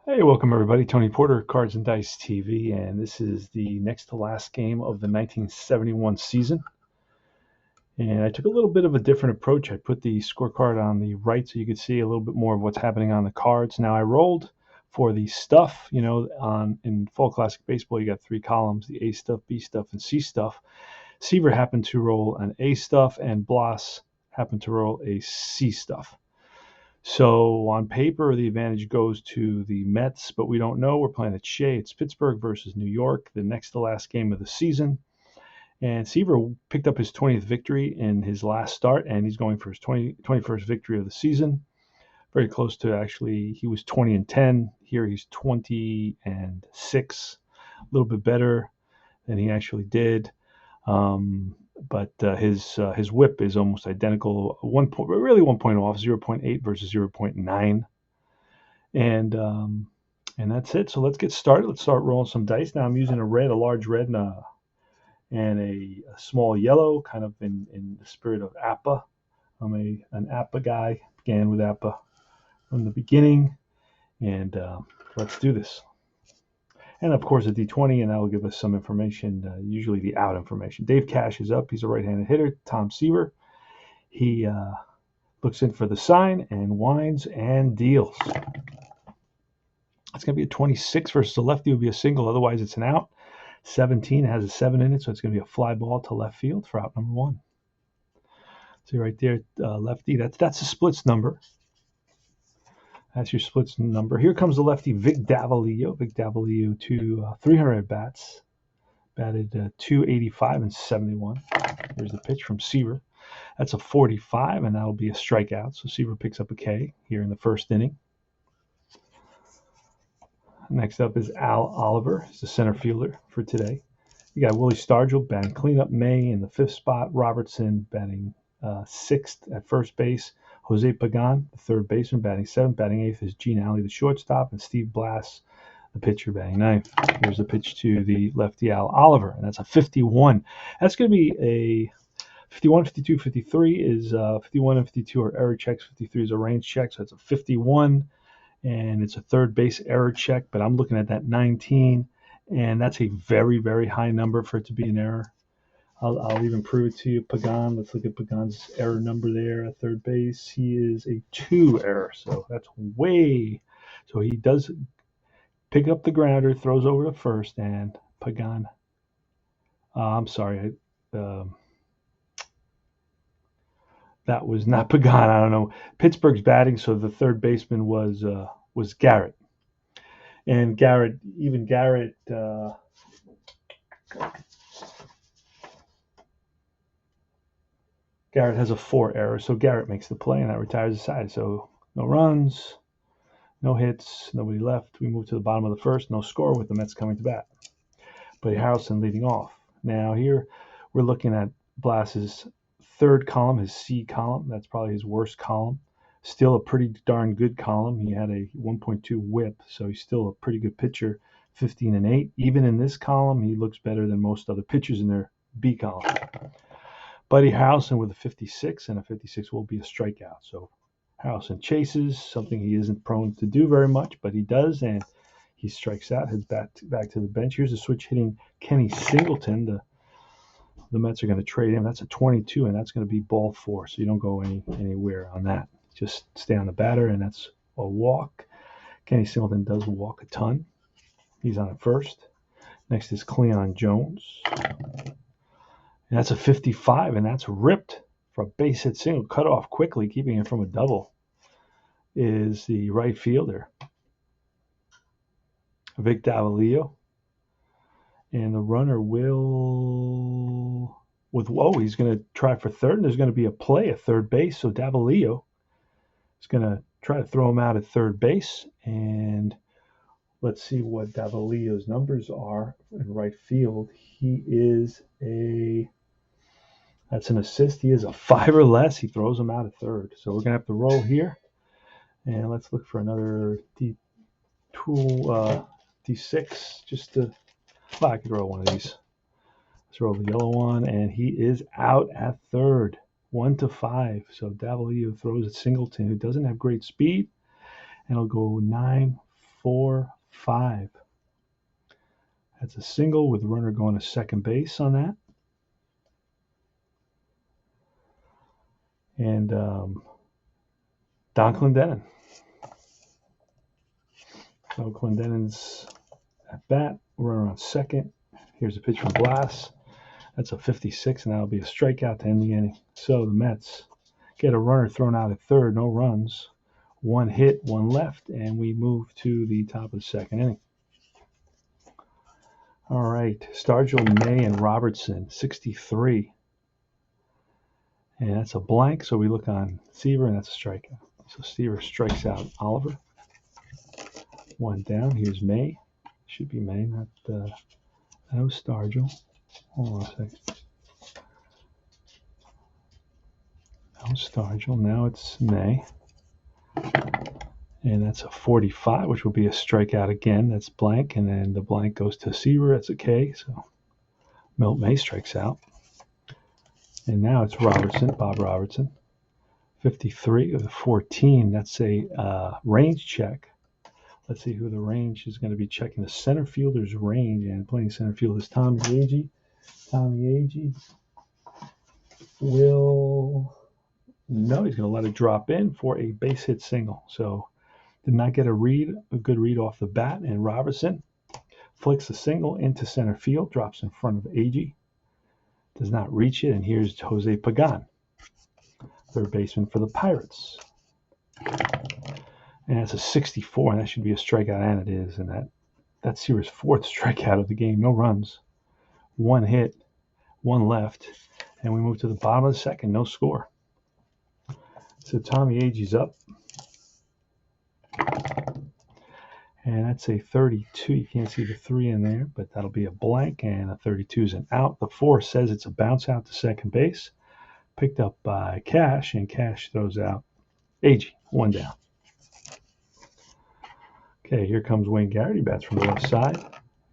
Hey, welcome everybody. Tony Porter, Cards and Dice TV, and this is the next to last game of the 1971 season. And I took a little bit of a different approach. I put the scorecard on the right so you could see a little bit more of what's happening on the cards. Now I rolled for the stuff, in Fall Classic Baseball you got three columns, the A stuff, B stuff, and C stuff. Seaver happened to roll an A stuff, and Bloss happened to roll a C stuff. So on paper, the advantage goes to the Mets, but we don't know. We're playing at Shea. It's Pittsburgh versus New York, the next to last game of the season. And Seaver picked up his 20th victory in his last start, and he's going for his 21st victory of the season. Very close to actually, he was 20-10. Here he's 20-6, a little bit better than he actually did. But his whip is almost identical. 1 point, really 1 point off, 0.8 versus 0.9, and that's it. So let's get started. Let's start rolling some dice. Now I'm using a large red, and a small yellow, kind of in the spirit of APA. I'm an APA guy. Began with APA from the beginning, and let's do this. And of course a D20, and that will give us some information, usually the out information. Dave Cash is up. He's a right-handed hitter. Tom Seaver, he looks in for the sign and winds and deals. It's going to be a 26 versus a lefty. Would be a single, otherwise it's an out. 17 has a 7 in it, so it's going to be a fly ball to left field for out number 1. See right there, lefty. That's a splits number. That's your splits number. Here comes the lefty, Vic Davalillo. Vic Davalillo to 300 at bats. Batted 285 and 71. Here's the pitch from Seaver. That's a 45, and that'll be a strikeout. So Seaver picks up a K here in the first inning. Next up is Al Oliver. He's the center fielder for today. You got Willie Stargell batting cleanup May in the 5th spot. Robertson batting 6th at first base. Jose Pagan, the third baseman, batting 7th. Batting 8th is Gene Alley, the shortstop, and Steve Blass, the pitcher, batting 9th. Here's the pitch to the lefty Al Oliver, and that's a 51. That's going to be a 51, 52, 53 is 51 and 52 are error checks. 53 is a range check, so it's a 51, and it's a third base error check. But I'm looking at that 19, and that's a very, very high number for it to be an error. I'll even prove it to you. Pagan, let's look at Pagan's error number there at third base. He is a 2 error, so that's way. So he does pick up the grounder, throws over to first, and Pagan. I'm sorry, that was not Pagan. I don't know. Pittsburgh's batting, so the third baseman was Garrett, and Garrett. Garrett has a 4 error, so Garrett makes the play, and that retires the side. So no runs, no hits, nobody left. We move to the bottom of the first, no score with the Mets coming to bat. Buddy Harrelson leading off. Now here we're looking at Blass's third column, his C column. That's probably his worst column. Still a pretty darn good column. He had a 1.2 whip, so he's still a pretty good pitcher, 15 and 8. Even in this column, he looks better than most other pitchers in their B column. Buddy Harrelson with a 56, and a 56 will be a strikeout. So Harrelson chases, something he isn't prone to do very much, but he does, and he strikes out, heads back to the bench. Here's a switch hitting Kenny Singleton. The Mets are going to trade him. That's a 22, and that's going to be ball 4, so you don't go anywhere on that. Just stay on the batter, and that's a walk. Kenny Singleton does walk a ton. He's on at first. Next is Cleon Jones. And that's a 55, and that's ripped for a base hit single. Cut off quickly, keeping it from a double, is the right fielder, Vic Davalillo. And the runner he's going to try for third, and there's going to be a play at third base. So Davalillo is going to try to throw him out at third base. And let's see what Davalillo's numbers are in right field. That's an assist. He is a 5 or less. He throws him out at third. So we're going to have to roll here. And let's look for another D6. I could roll one of these. Let's roll the yellow one. And he is out at third. 1-5. So Davalillo throws at Singleton, who doesn't have great speed. And it'll go 9, 4-5. That's a single with the runner going to second base on that. And Don Clendenin. So Clendenin's at bat, runner on second. Here's a pitch from Glass. That's a 56, and that'll be a strikeout to end the inning. So the Mets get a runner thrown out at third, no runs. 1 hit, 1 left, and we move to the top of the second inning. All right, Stargell, May, and Robertson, 63. And that's a blank, so we look on Seaver, and that's a strikeout. So Seaver strikes out Oliver. 1 down. Here's May. Should be May, not that was Stargell. Hold on a second. That was Stargell. Now it's May. And that's a 45, which will be a strikeout again. That's blank, and then the blank goes to Seaver. That's a K, so Milt May strikes out. And now it's Robertson, Bob Robertson. 53 of the 14. That's a range check. Let's see who the range is going to be checking. The center fielder's range, and playing center field is Tommy Agee. Tommy Agee will... No, he's going to let it drop in for a base hit single. So did not get a good read off the bat, and Robertson flicks the single into center field, drops in front of Agee. Does not reach it, and here's Jose Pagan, third baseman for the Pirates. And that's a 64, and that should be a strikeout, and it is. And that's Seaver's 4th strikeout of the game. No runs, 1 hit, 1 left, and we move to the bottom of the second. No score. So Tommy Agee's up, and that's a 32. You can't see the 3 in there, but that'll be a blank, and a 32 is an out. The 4 says it's a bounce out to second base, picked up by Cash, and Cash throws out Agee. 1 down. Okay, here comes Wayne Garrett. He bats from the left side,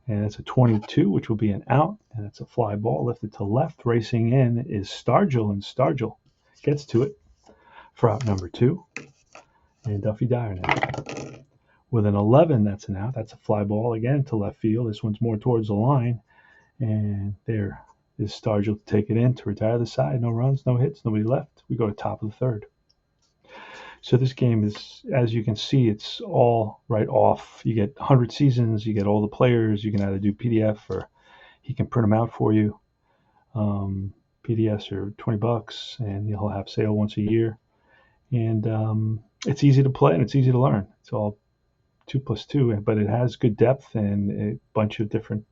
and it's a 22, which will be an out, and it's a fly ball lifted to left. Racing in is Stargell, and Stargell gets to it for out number 2, and Duffy Dyer now. With an 11, that's an out. That's a fly ball again to left field. This one's more towards the line, and there is Stargell to take it in to retire the side. No runs, no hits, nobody left. We go to top of the 3rd. So this game is, as you can see, it's all right off. You get 100 seasons, you get all the players. You can either do PDF or he can print them out for you. PDFs are $20, and he'll have sale once a year. And it's easy to play and it's easy to learn. It's all 2 plus 2, but it has good depth and a bunch of different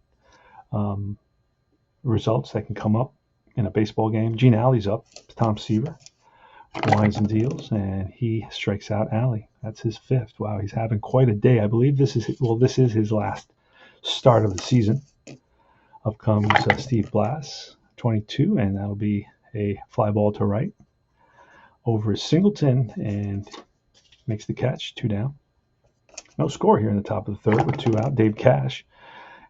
results that can come up in a baseball game. Gene Alley's up. Tom Seaver winds and deals, and he strikes out Alley. That's his 5th. Wow, he's having quite a day. I believe this is his last start of the season. Up comes Steve Blass, 22, and that'll be a fly ball to right over Singleton, and makes the catch. 2 down. No score here in the top of the 3rd with 2 out. Dave Cash,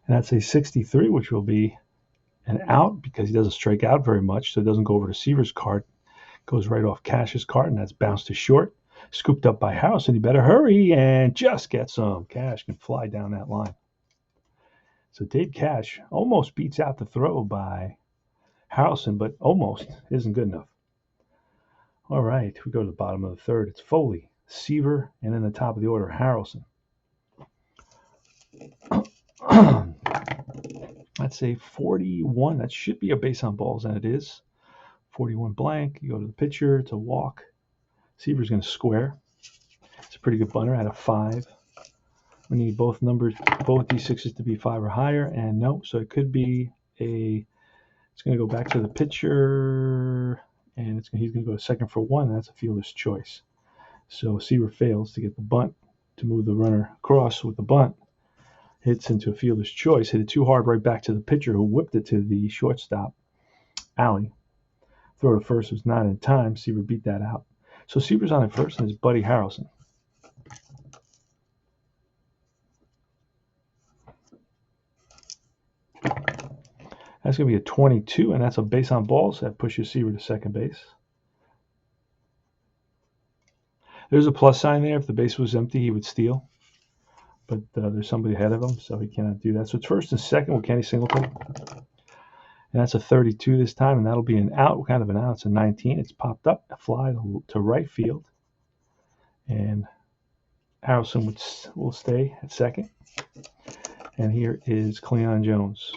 and that's a 63, which will be an out because he doesn't strike out very much, so it doesn't go over to Seaver's card. Goes right off Cash's card, and that's bounced to short. Scooped up by House, and he better hurry and just get some. Cash can fly down that line. So Dave Cash almost beats out the throw by Harrelson, but almost isn't good enough. All right, we go to the bottom of the 3rd. It's Foley, Seaver, and in the top of the order, Harrelson. That's a 41. That should be a base on balls, and it is. 41 blank. You go to the pitcher. It's a walk. Seaver's going to square. It's a pretty good bunter at a 5. We need both D6s to be 5 or higher, and no, so it could be it's going to go back to the pitcher, and he's going to go to second for 1, and that's a fielder's choice. So Seaver fails to get the bunt to move the runner across with the bunt. Hits into a fielder's choice. Hit it too hard right back to the pitcher, who whipped it to the shortstop, Alley. Throw to first was not in time. Seaver beat that out. So Seaver's on at first, and his buddy Harrelson. That's going to be a 22, and that's a base on balls. That pushes Seaver to second base. There's a plus sign there. If the base was empty, he would steal. but there's somebody ahead of him, so he cannot do that. So it's first and second with Kenny Singleton. And that's a 32 this time, and that'll be an out. What kind of an out? It's a 19. It's popped up, a fly to right field. And Harrelson will stay at second. And here is Cleon Jones.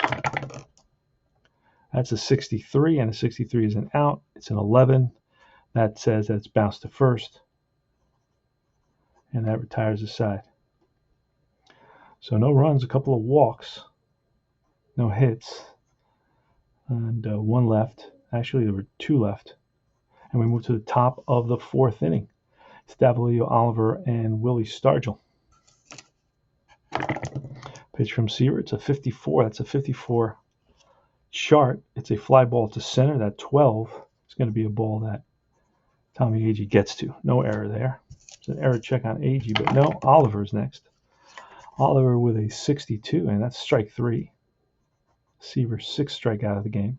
That's a 63, and a 63 is an out. It's an 11. That says that it's bounced to first. And that retires the side. So no runs, a couple of walks, no hits, and one left. Actually, there were two left. And we move to the top of the fourth inning. Stavelio, Oliver, and Willie Stargell. Pitch from Seaver. It's a 54. That's a 54 chart. It's a fly ball to center. That 12 is going to be a ball that Tommy Agee gets to. No error there. It's an error check on Agee, but no, Oliver's next. Oliver with a 62, and that's strike 3. Seaver's 6th strikeout of the game.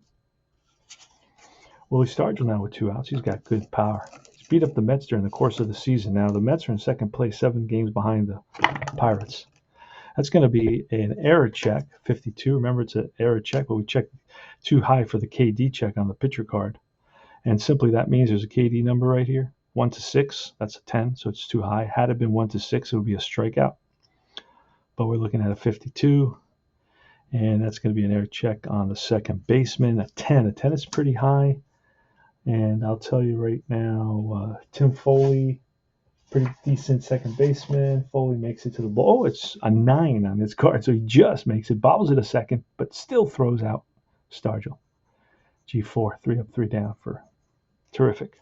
Willie Stargell now with 2 outs. He's got good power. He's beat up the Mets during the course of the season. Now the Mets are in second place, 7 games behind the Pirates. That's going to be an error check, 52. Remember, it's an error check, but we checked too high for the KD check on the pitcher card. And simply that means there's a KD number right here, 1 to 6. That's a 10, so it's too high. Had it been 1 to 6, it would be a strikeout. But we're looking at a 52, and that's going to be an error check on the second baseman, a 10. A 10 is pretty high, and I'll tell you right now, Tim Foley, pretty decent second baseman. Foley makes it to the ball. Oh, it's a 9 on his card, so he just makes it, bobbles it a second, but still throws out Stargell. G4, 3 up, 3 down for Terrific.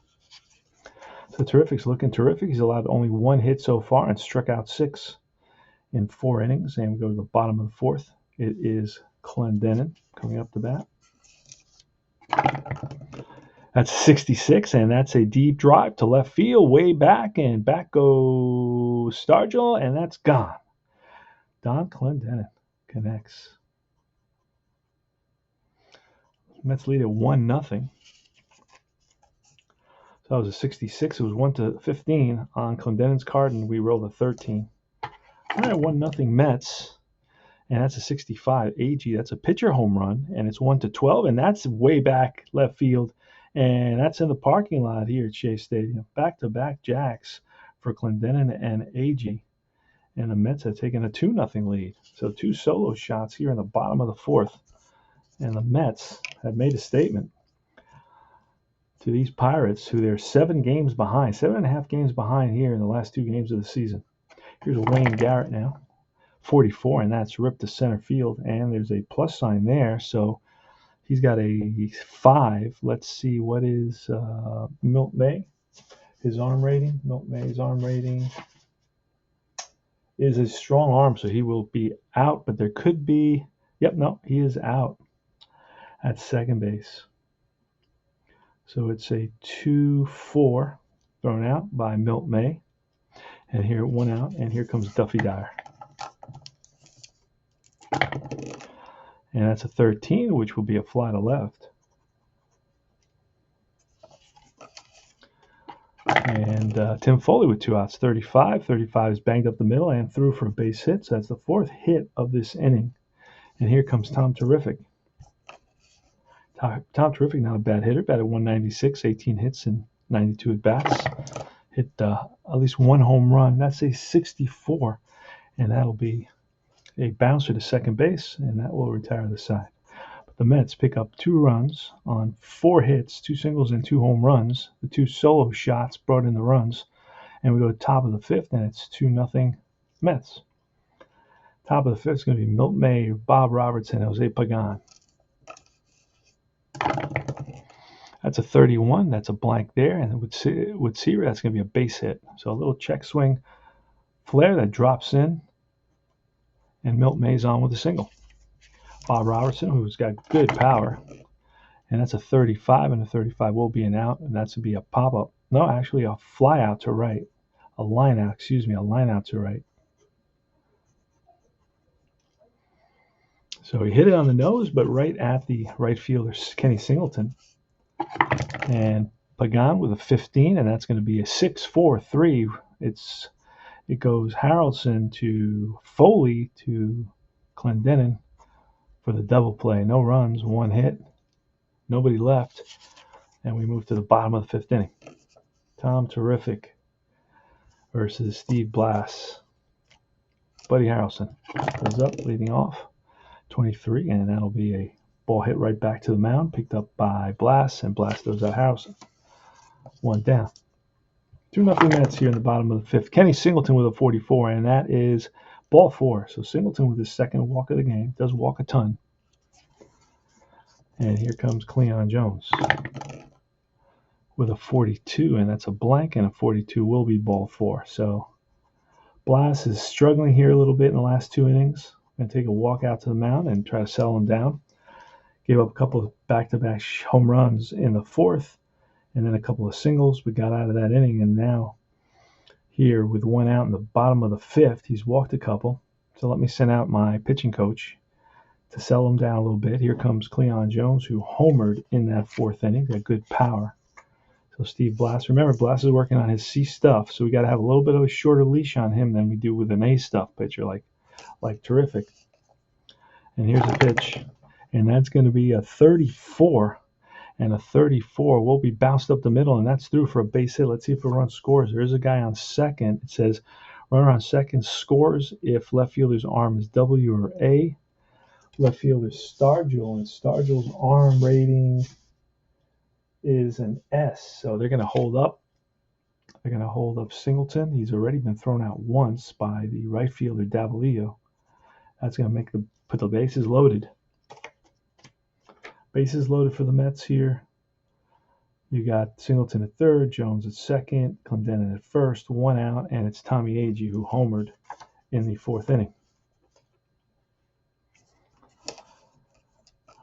So Terrific's looking terrific. He's allowed only 1 hit so far and struck out 6 in 4 innings. And we go to the bottom of the 4th. It is Clendenon coming up to bat. That's 66, and that's a deep drive to left field, way back, and back goes Stargell, and that's gone. Don Clendenon connects. Mets lead at 1-0. So that was a 66. It was 1 to 15 on Clendenon's card, and we rolled a 13. All right, 1-0 Mets, and that's a 65. Agee, that's a pitcher home run, and it's 1 to 12, and that's way back left field, and that's in the parking lot here at Shea Stadium. Back-to-back jacks for Clendenon and Agee, and the Mets have taken a 2-0 lead. So 2 solo shots here in the bottom of the 4th, and the Mets have made a statement to these Pirates, who they're 7 games behind, 7.5 games behind here in the last 2 games of the season. Here's Wayne Garrett now, 44, and that's ripped to center field, and there's a plus sign there, so he's got a 5. Let's see, what is Milt May, his arm rating? Milt May's arm rating is a strong arm, so he will be out, but there could be, he is out at second base. So it's a 2-4 thrown out by Milt May. And here, 1 out, and here comes Duffy Dyer. And that's a 13, which will be a fly to left. And Tim Foley with 2 outs, 35. 35 is banged up the middle and through for a base hit. So that's the 4th hit of this inning. And here comes Tom Terrific. Tom Terrific, not a bad hitter, batted 196, 18 hits and 92 at bats. Hit at least 1 home run. That's a 64, and that'll be a bouncer to second base, and that will retire the side. But the Mets pick up 2 runs on 4 hits, 2 singles and 2 home runs. The 2 solo shots brought in the runs, and we go to top of the 5th, and it's 2-0 Mets. Top of the 5th is going to be Milt May, Bob Robertson, Jose Pagan. That's a 31. That's a blank there. And with Seaver, that's going to be a base hit. So a little check swing flare that drops in. And Milt May's on with a single. Bob Robertson, who's got good power. And that's a 35. And a 35 will be an out. And that's going to be a pop-up. No, actually a fly out to right. A line out to right. So he hit it on the nose, but right at the right fielder, Kenny Singleton. And Pagan with a 15, and that's going to be a 6-4-3. It's It goes Harrelson to Foley to Clendenin for the double play. No runs, one hit, nobody left, and we move to the bottom of the fifth inning. Tom Terrific versus Steve Blass. Buddy Harrelson goes up, leading off, 23, and that'll be a ball hit right back to the mound, picked up by Blass, and Blass throws out Harrelson. One down. 2-0 Mets here in the bottom of the fifth. Kenny Singleton with a 44, and that is ball four. So Singleton with his second walk of the game. Does walk a ton. And here comes Cleon Jones with a 42, and that's a blank, and a 42 will be ball four. So Blass is struggling here a little bit in the last 2 innings. Going to take a walk out to the mound and try to settle him down. Gave up a couple of back-to-back home runs in the fourth, and then a couple of singles. We got out of that inning, and now here with one out in the bottom of the fifth, he's walked a couple. So let me send out my pitching coach to settle him down a little bit. Here comes Cleon Jones, who homered in that fourth inning. Got good power. So Steve Blass, remember, Blass is working on his C stuff, so we got to have a little bit of a shorter leash on him than we do with an A stuff pitcher like Terrific. And here's a pitch, and that's going to be a 34, and a 34 will be bounced up the middle, and that's through for a base hit. Let's see if a run scores. There is a guy on second. It says runner on second scores if left fielder's arm is W or A. Left fielder Stargell, and Stargell's arm rating is an S, so they're going to hold up. They're going to hold up Singleton. He's already been thrown out once by the right fielder Davalillo. That's going to put the bases loaded. Bases loaded for the Mets here. You got Singleton at third, Jones at second, Clendenin at first, one out, and it's Tommy Agee who homered in the fourth inning.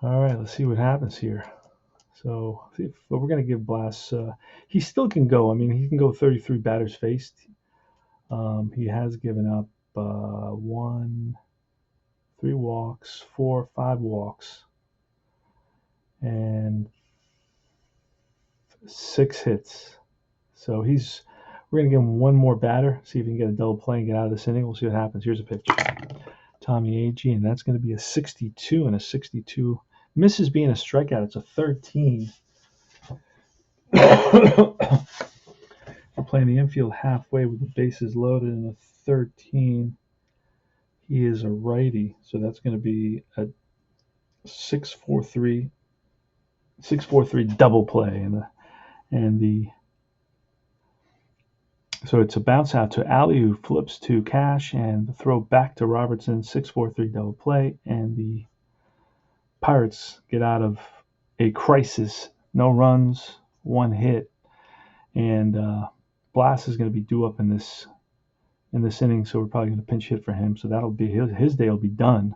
All right, let's see what happens here. So we're going to give Blass, he still can go. I mean, he can go 33 batters faced. He has given up 3 walks, 4, 5 walks, and 6 hits. So we're going to give him one more batter, see if he can get a double play and get out of this inning. We'll see what happens. Here's a pitch. Tommy Agee, and that's going to be a 62, and a 62 misses being a strikeout. It's a 13. We're playing the infield halfway with the bases loaded, and a 13. He is a righty, so that's going to be a 6-4-3 double play, so it's a bounce out to Alley, who flips to Cash, and the throw back to Robertson, 6-4-3 double play, and the Pirates get out of a crisis. No runs, 1 hit, and Blass is going to be due up in this inning, so we're probably going to pinch hit for him. So that'll be his day will be done.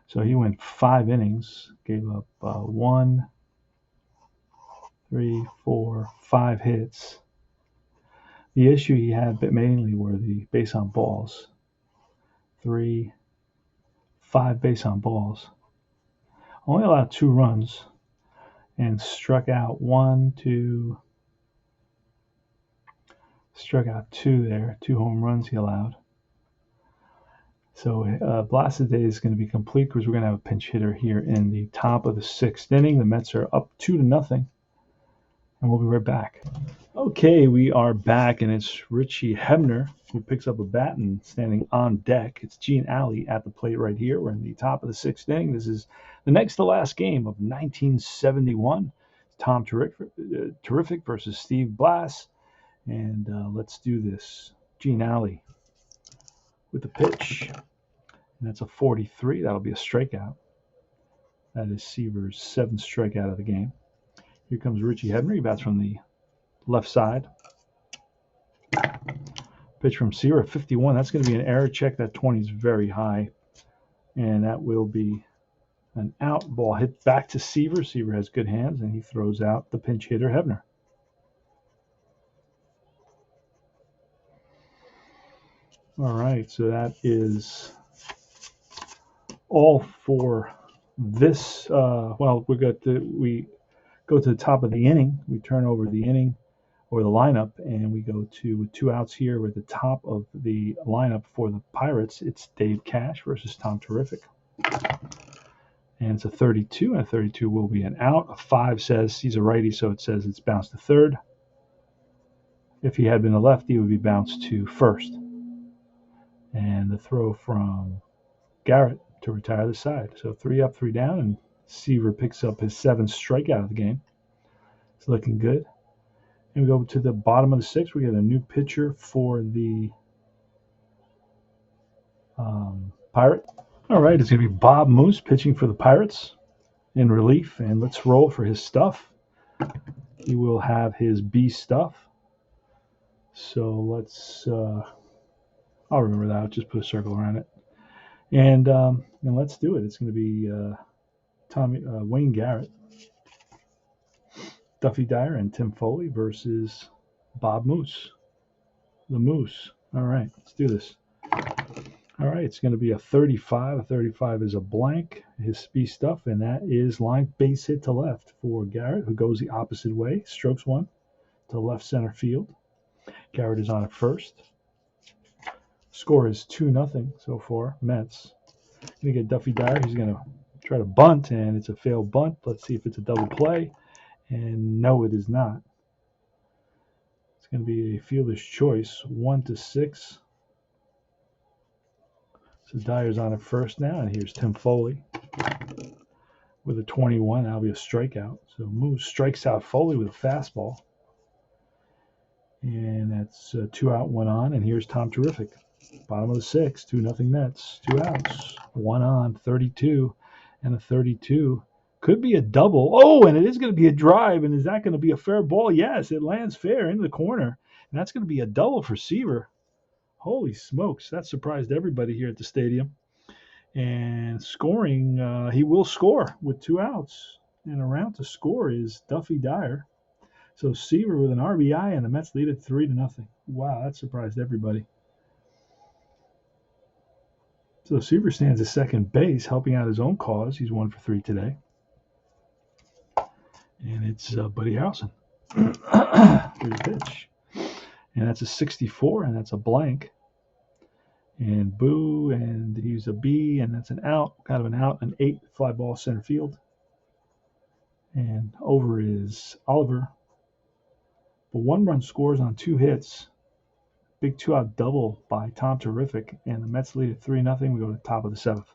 So he went 5 innings, gave up 1, 3, 4, 5 hits. The issue he had mainly were the base on balls. 3, 5 base on balls. Only allowed 2 runs and struck out 2 there. 2 home runs he allowed. So Blass' day is going to be complete because we're going to have a pinch hitter here in the top of the 6th inning. The Mets are up 2-0, and we'll be right back. Okay, we are back, and it's Richie Hebner who picks up a bat and standing on deck. It's Gene Alley at the plate right here. We're in the top of the 6th inning. This is the next to last game of 1971. Tom Terrific versus Steve Blass, and let's do this. Gene Alley with the pitch, and that's a 43. That'll be a strikeout. That is Seaver's 7th strikeout of the game. Here comes Richie Hebner. He bats from the left side. Pitch from Seaver, 51. That's going to be an error check. That 20 is very high, and that will be an out. Ball hit back to Seaver. Seaver has good hands, and he throws out the pinch hitter, Hebner. All right, so that is all for this. We go to the top of the inning. We turn over the inning. or the lineup, and we go to with 2 outs here. We're at the top of the lineup for the Pirates. It's Dave Cash versus Tom Terrific. And it's a 32, and a 32 will be an out. A 5 says he's a righty, so it says it's bounced to third. If he had been a lefty, it would be bounced to first. And the throw from Garrett to retire the side. So 3 up, 3 down, and Seaver picks up his 7th strikeout of the game. It's looking good. And we go to the bottom of the 6th. We get a new pitcher for the Pirate. All right, it's going to be Bob Moose pitching for the Pirates in relief. And let's roll for his stuff. He will have his B stuff. So let's, I'll remember that. I'll just put a circle around it. And let's do it. It's going to be Wayne Garrett, Duffy Dyer, and Tim Foley versus Bob Moose. The Moose. All right, let's do this. All right, it's going to be a 35. A 35 is a blank, his speed stuff, and that is line base hit to left for Garrett, who goes the opposite way, strokes one to left center field. Garrett is on at first. Score is 2-0 so far, Mets. Going to get Duffy Dyer. He's going to try to bunt, and it's a failed bunt. Let's see if it's a double play. And no, it is not. It's going to be a fielder's choice, 1-6. So Dyer's on at first now, and here's Tim Foley with a 21. That'll be a strikeout. So Moose strikes out Foley with a fastball. And that's 2 out, 1 on. And here's Tom Terrific. Bottom of the 6th, 2-0 Mets. 2 outs, 1 on, 32. And a 32 could be a double. Oh, and it is going to be a drive. And is that going to be a fair ball? Yes, it lands fair into the corner. And that's going to be a double for Seaver. Holy smokes, that surprised everybody here at the stadium. And scoring, he will score with 2 outs. And around to score is Duffy Dyer. So Seaver with an RBI, and the Mets lead it 3-0. Wow, that surprised everybody. So Seaver stands at second base, helping out his own cause. He's 1 for 3 today. And it's Buddy Harrelson. Here's the pitch. And that's a 64, and that's a blank. And boo, and he's a B, and that's an out, kind of an out, an 8, fly ball center field. And over is Oliver. But 1 run scores on 2 hits. Big 2-out double by Tom Terrific, and the Mets lead at 3-0. We go to the top of the 7th.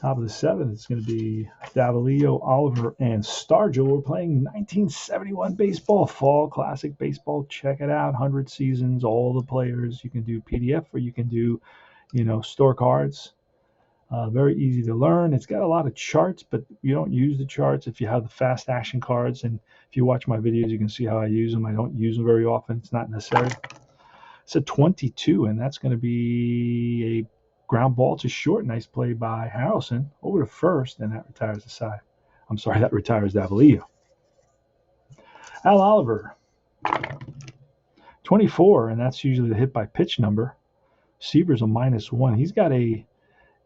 Top of the 7th, it's going to be Davalillo, Oliver, and Stargell. We're playing 1971 baseball, fall classic baseball. Check it out. 100 seasons, all the players. You can do PDF or you can do, store cards. Very easy to learn. It's got a lot of charts, but you don't use the charts if you have the fast action cards. And if you watch my videos, you can see how I use them. I don't use them very often. It's not necessary. It's a 22, and that's going to be a ground ball to short. Nice play by Harrelson over to first, and that retires the side. I'm sorry, that retires Davalillo. Al Oliver, 24, and that's usually the hit by pitch number. Seaver's a -1. He's got a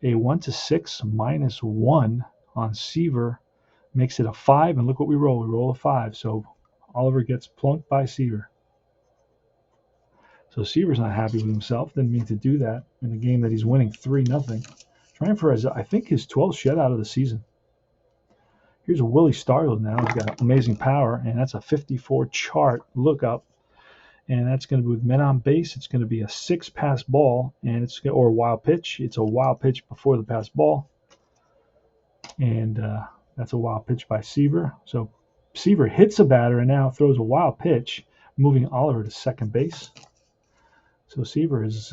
1-6 -1 on Seaver. Makes it a 5, and look what we roll. We roll a 5, so Oliver gets plunked by Seaver. So Seaver's not happy with himself. Didn't mean to do that in a game that he's winning 3-0. Trying for, I think, his 12th shutout of the season. Here's a Willie Stargell now. He's got amazing power, and that's a 54 chart lookup. And that's going to be with men on base. It's going to be a 6-pass ball, and or a wild pitch. It's a wild pitch before the pass ball. And that's a wild pitch by Seaver. So Seaver hits a batter and now throws a wild pitch, moving Oliver to second base. So Seaver is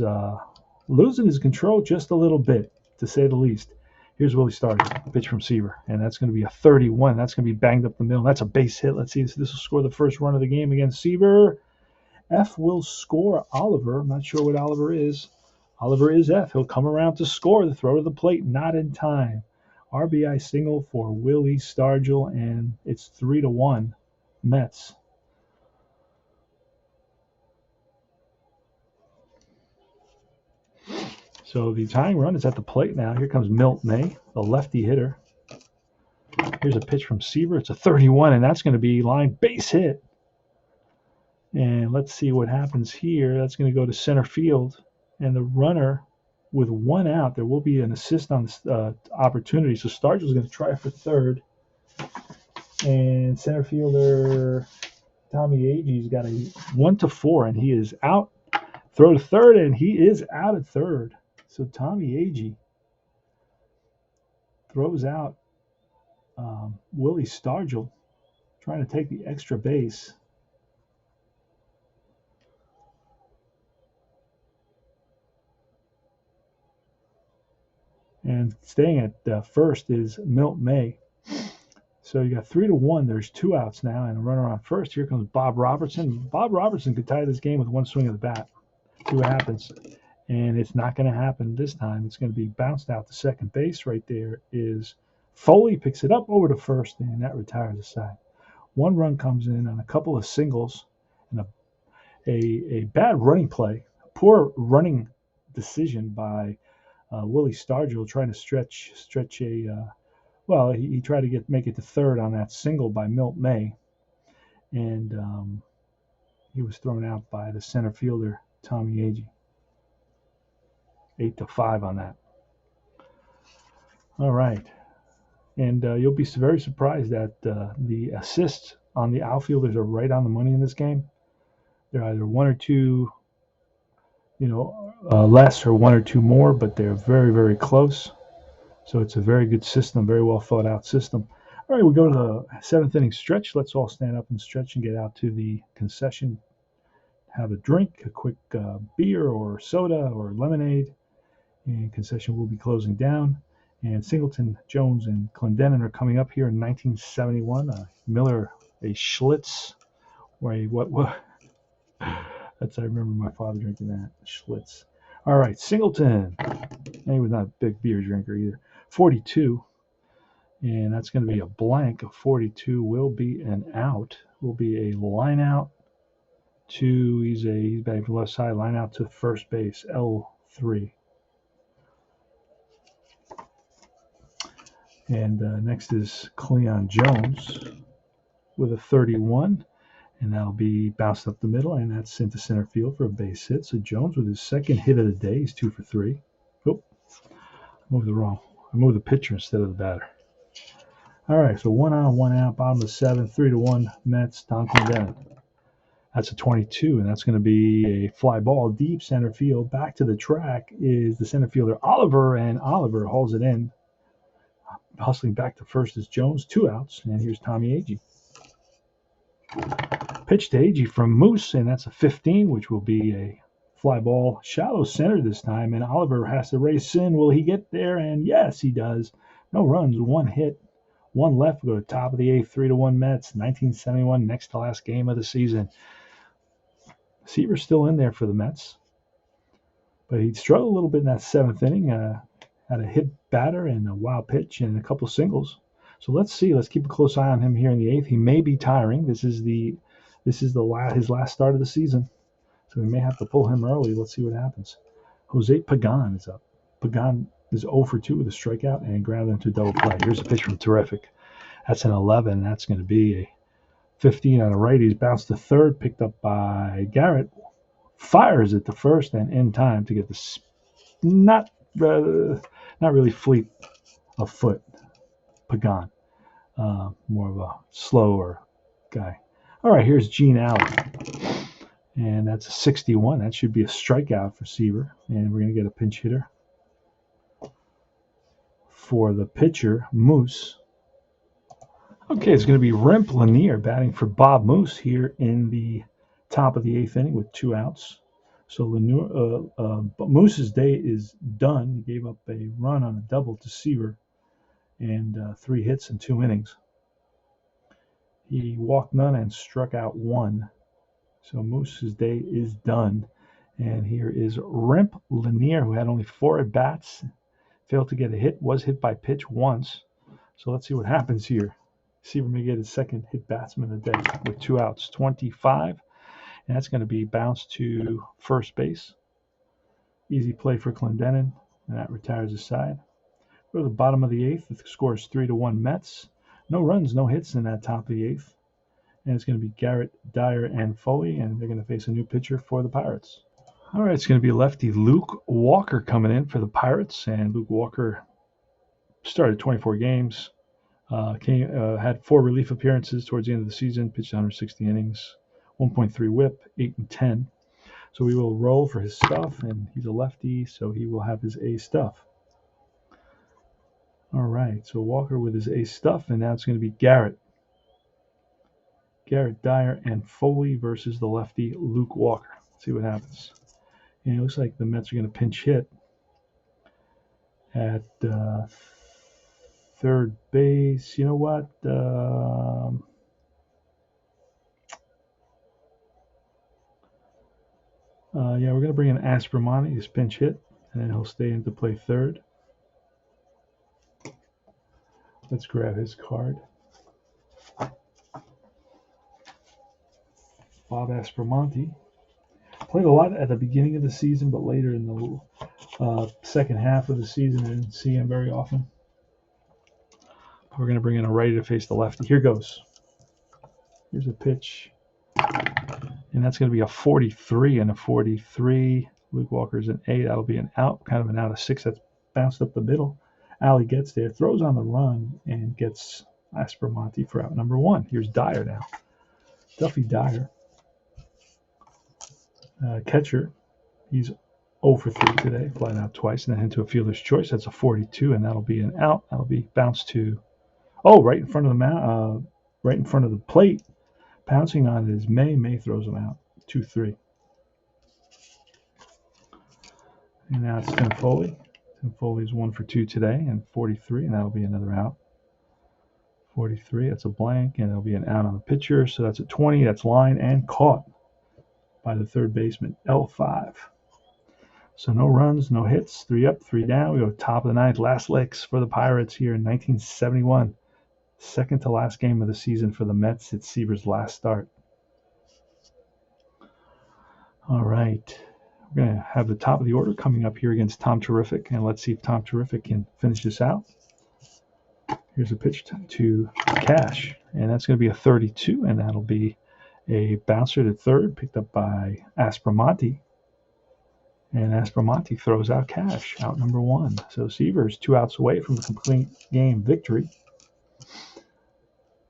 losing his control just a little bit, to say the least. Here's Willie Stargell, a pitch from Seaver, and that's going to be a 31. That's going to be banged up the middle. That's a base hit. Let's see. This will score the first run of the game against Seaver. F will score Oliver. I'm not sure what Oliver is. Oliver is F. He'll come around to score. The throw to the plate, not in time. RBI single for Willie Stargell, and it's 3-1 Mets. So the tying run is at the plate now. Here comes Milt May, the lefty hitter. Here's a pitch from Seaver. It's a 31, and that's going to be line base hit. And let's see what happens here. That's going to go to center field. And the runner with one out, there will be an assist on this opportunity. So Stargell's going to try for third. And center fielder Tommy Agee's got a 1-4, and he is out. Throw to third, and he is out at third. So Tommy Agee throws out Willie Stargell, trying to take the extra base. And staying at first is Milt May. So you got 3-1. There's 2 outs now, and a runner on first. Here comes Bob Robertson. Bob Robertson could tie this game with one swing of the bat. See what happens. And it's not going to happen this time. It's going to be bounced out to second base. Right there is Foley, picks it up over to first, and that retires the side. 1 run comes in on a couple of singles and a bad running play, a poor running decision by Willie Stargell, trying to stretch a he tried to make it to third on that single by Milt May, and he was thrown out by the center fielder Tommy Agee. 8-5 on that. All right, and you'll be very surprised that the assists on the outfielders are right on the money in this game. They're either 1 or 2, less, or 1 or 2 more, but they're very, very close. So it's a very good system, very well thought out system. All right, we go to the 7th inning stretch. Let's all stand up and stretch and get out to the concession, have a drink, a quick beer or soda or lemonade. And concession will be closing down. And Singleton, Jones, and Clendenin are coming up here in 1971. Miller, a Schlitz, or a what? I remember my father drinking that, Schlitz. All right, Singleton. And he was not a big beer drinker either. 42, and that's going to be a blank. A 42 will be an out. Will be a line out to he's back to the left side. Line out to first base. L3. And next is Cleon Jones with a 31. And that'll be bounced up the middle, and that's into center field for a base hit. So Jones with his second hit of the day. He's 2 for 3. Oh, I moved the pitcher instead of the batter. All right, so 1 on, 1 out, bottom of the 7th, 3-1 Mets, Don Clendenin. That's a 22, and that's going to be a fly ball deep center field. Back to the track is the center fielder Oliver, and Oliver hauls it in. Hustling back to first is Jones, 2 outs, and here's Tommy Agee. Pitch to Agee from Moose, and that's a 15, which will be a fly ball, shallow center this time, and Oliver has to race in. Will he get there? And yes, he does. No runs, 1 hit, 1 left. Go to top of the 8th, 3-1 Mets, 1971, next to last game of the season. Seaver's still in there for the Mets, but he struggled a little bit in that 7th inning. Had a hit batter and a wild pitch and a couple singles. So let's see. Let's keep a close eye on him here in the 8th. He may be tiring. This is his last start of the season, so we may have to pull him early. Let's see what happens. Jose Pagan is up. Pagan is 0 for 2 with a strikeout and grounded into a double play. Here's a pitch from Terrific. That's an 11. That's going to be a 15 on the right. He's bounced to third, picked up by Garrett. Fires it to first and in time to get the not really fleet of foot. Pagan, more of a slower guy. All right, here's Gene Allen, and that's a 61. That should be a strikeout for Seaver, and we're going to get a pinch hitter for the pitcher, Moose. Okay, it's going to be Rimp Lanier batting for Bob Moose here in the top of the 8th inning with 2 outs. So Moose's day is done. He gave up a run on a double to Seaver and 3 hits in 2 innings. He walked none and struck out 1. So Moose's day is done. And here is Rimp Lanier, who had only 4 at-bats, failed to get a hit, was hit by pitch once. So let's see what happens here. Seaver may get his second hit batsman of the day with 2 outs, 25. And that's going to be bounced to first base. Easy play for Clendenin, and that retires the side. Go to the bottom of the 8th. The score is 3-1 Mets. No runs, no hits in that top of the 8th. And it's going to be Garrett, Dyer, and Foley, and they're going to face a new pitcher for the Pirates. All right, it's going to be lefty Luke Walker coming in for the Pirates, and Luke Walker started 24 games, had 4 relief appearances towards the end of the season, pitched 160 innings, 1.3 WHIP, 8 and 10. So we will roll for his stuff, and he's a lefty, so he will have his A stuff. All right, so Walker with his A stuff, and now it's going to be Garrett, Dyer, and Foley versus the lefty Luke Walker. Let's see what happens. And it looks like the Mets are going to pinch hit at third base. You know what? Yeah, we're going to bring in Aspromonte, his pinch hit, and then he'll stay in to play third. Let's grab his card. Bob Aspromonte. Played a lot at the beginning of the season, but later in the second half of the season, I didn't see him very often. We're going to bring in a righty to face the lefty. Here goes. Here's a pitch. And that's going to be a 43 and a 43. Luke Walker's an A. That'll be an out, kind of an out of 6. That's bounced up the middle. Alley gets there, throws on the run, and gets Aspromonte for out number 1. Here's Dyer now. Duffy Dyer. Catcher. He's 0 for 3 today, flying out twice, and then into a fielder's choice. That's a 42, and that'll be an out. That'll be bounced to, right in front of the right in front of the plate. Pouncing on it is May. May throws him out. 2-3. And now it's Tim Foley. Tim Foley's 1 for 2 today, and 43, and that'll be another out. 43, that's a blank, and it'll be an out on the pitcher. So that's a 20. That's line and caught by the third baseman, L5. So no runs, no hits, 3 up, 3 down. We go top of the 9th, last licks for the Pirates here in 1971. Second to last game of the season for the Mets. It's Seaver's last start. All right. We're going to have the top of the order coming up here against Tom Terrific, and let's see if Tom Terrific can finish this out. Here's a pitch to Cash, and that's going to be a 32, and that'll be a bouncer to third, picked up by Aspromonte. And Aspromonte throws out Cash, out number 1. So Seaver's 2 outs away from a complete game victory.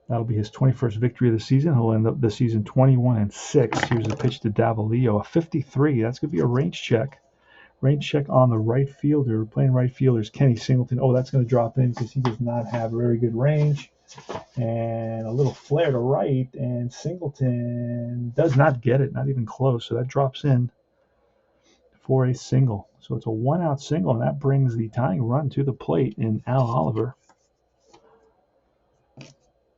That'll be his 21st victory of the season. He'll end up the season 21-6. Here's a pitch to Davalillo, a 53. That's going to be a range check. Range check on the right fielder. Playing right fielder is Kenny Singleton. Oh, that's going to drop in because he does not have very good range. And a little flare to right, and Singleton does not get it, not even close. So that drops in for a single. So it's a 1-out single, and that brings the tying run to the plate in Al Oliver.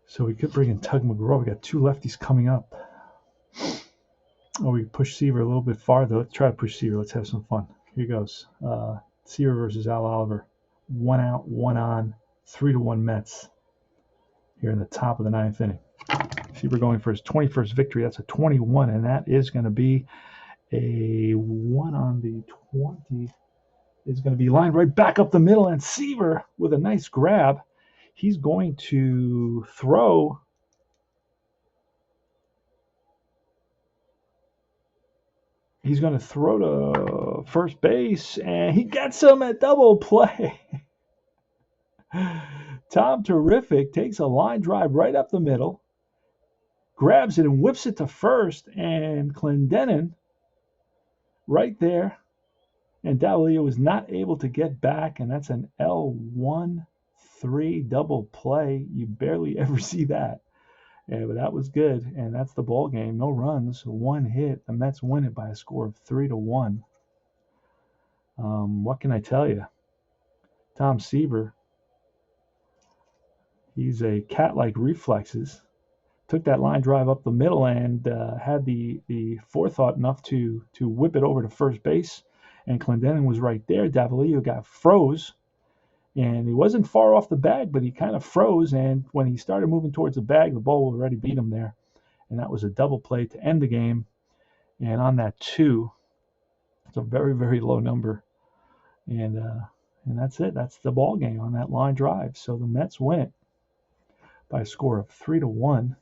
So we could bring in Tug McGraw. We got 2 lefties coming up. Oh, we push Seaver a little bit farther. Let's try to push Seaver. Let's have some fun. Here goes. Seaver versus Al Oliver. 1 out, 1 on, 3-1 Mets. Here in the top of the 9th inning. Seaver going for his 21st victory. That's a 21, and that is going to be a 1 on the 20. Is going to be lined right back up the middle, and Seaver with a nice grab. He's going to throw. He's going to throw to first base, and he gets him at double play. Tom Terrific takes a line drive right up the middle, grabs it and whips it to first, and Clendenin right there. And Davalillo was not able to get back, and that's an L1-3 double play. You barely ever see that. Yeah, but that was good, and that's the ball game. No runs, 1 hit. The Mets win it by a score of 3-1. What can I tell you? Tom Seaver, he's a cat-like reflexes. Took that line drive up the middle and had the forethought enough to whip it over to first base. And Clendenin was right there. Davalillo got froze. And he wasn't far off the bag, but he kind of froze. And when he started moving towards the bag, the ball already beat him there. And that was a double play to end the game. And on that 2, it's a very, very low number. And that's it. That's the ball game on that line drive. So the Mets win it by a score of 3-1.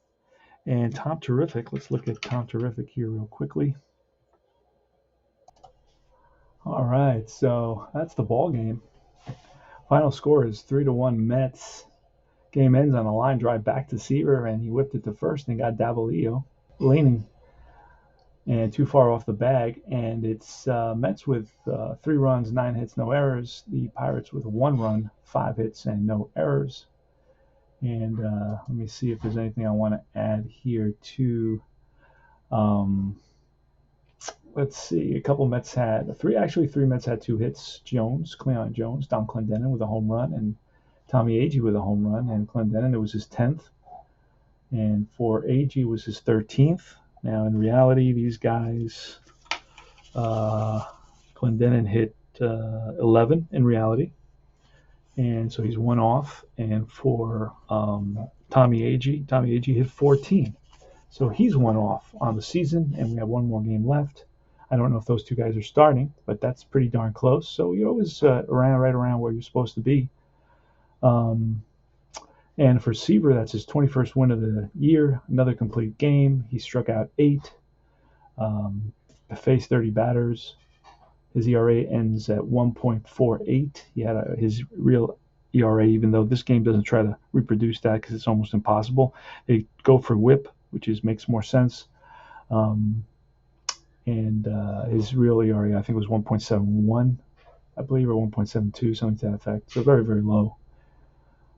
And Tom Terrific, let's look at Tom Terrific here real quickly. All right, so that's the ball game. Final score is 3-1 Mets. Game ends on a line drive back to Seaver, and he whipped it to first and got Davalillo leaning and too far off the bag. And it's Mets with 3 runs, 9 hits, no errors. The Pirates with 1 run, 5 hits, and no errors. And let me see if there's anything I want to add here too. Let's see. A couple Mets had three Mets had 2 hits. Cleon Jones, Don Clendenon with a home run, and Tommy Agee with a home run. And Clendenon, it was his 10th. And for Agee, it was his 13th. Now, in reality, these guys, Clendenon hit 11 in reality. And so he's 1 off. And for Tommy Agee hit 14. So he's 1 off on the season, and we have 1 more game left. I don't know if those 2 guys are starting, but that's pretty darn close. So you're always right around where you're supposed to be. And for Seaver, that's his 21st win of the year, another complete game. He struck out 8, faced 30 batters. His ERA ends at 1.48. He had his real ERA, even though this game doesn't try to reproduce that because it's almost impossible. They go for WHIP, which makes more sense. And his real ERA, I think, was 1.71, I believe, or 1.72, something to that effect. So very, very low.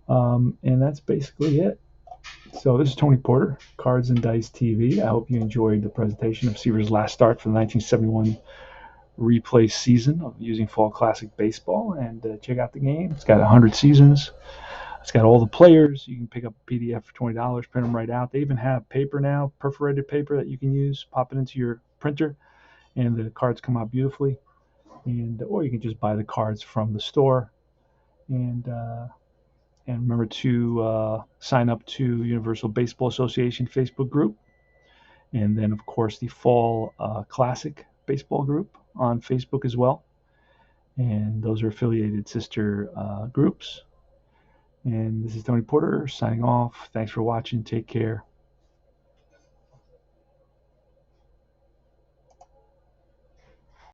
And that's basically it. So this is Tony Porter, Cards and Dice TV. I hope you enjoyed the presentation of Seaver's last start for the 1971 replay season of using Fall Classic Baseball. And check out the game. It's got 100 seasons. It's got all the players. You can pick up a PDF for $20, print them right out. They even have paper now, perforated paper that you can use, pop it into your printer, and the cards come out beautifully. Or you can just buy the cards from the store. And remember to sign up to Universal Baseball Association Facebook group. And then, of course, the Fall Classic Baseball group on Facebook as well. And those are affiliated sister groups. And this is Tony Porter signing off. Thanks for watching. Take care.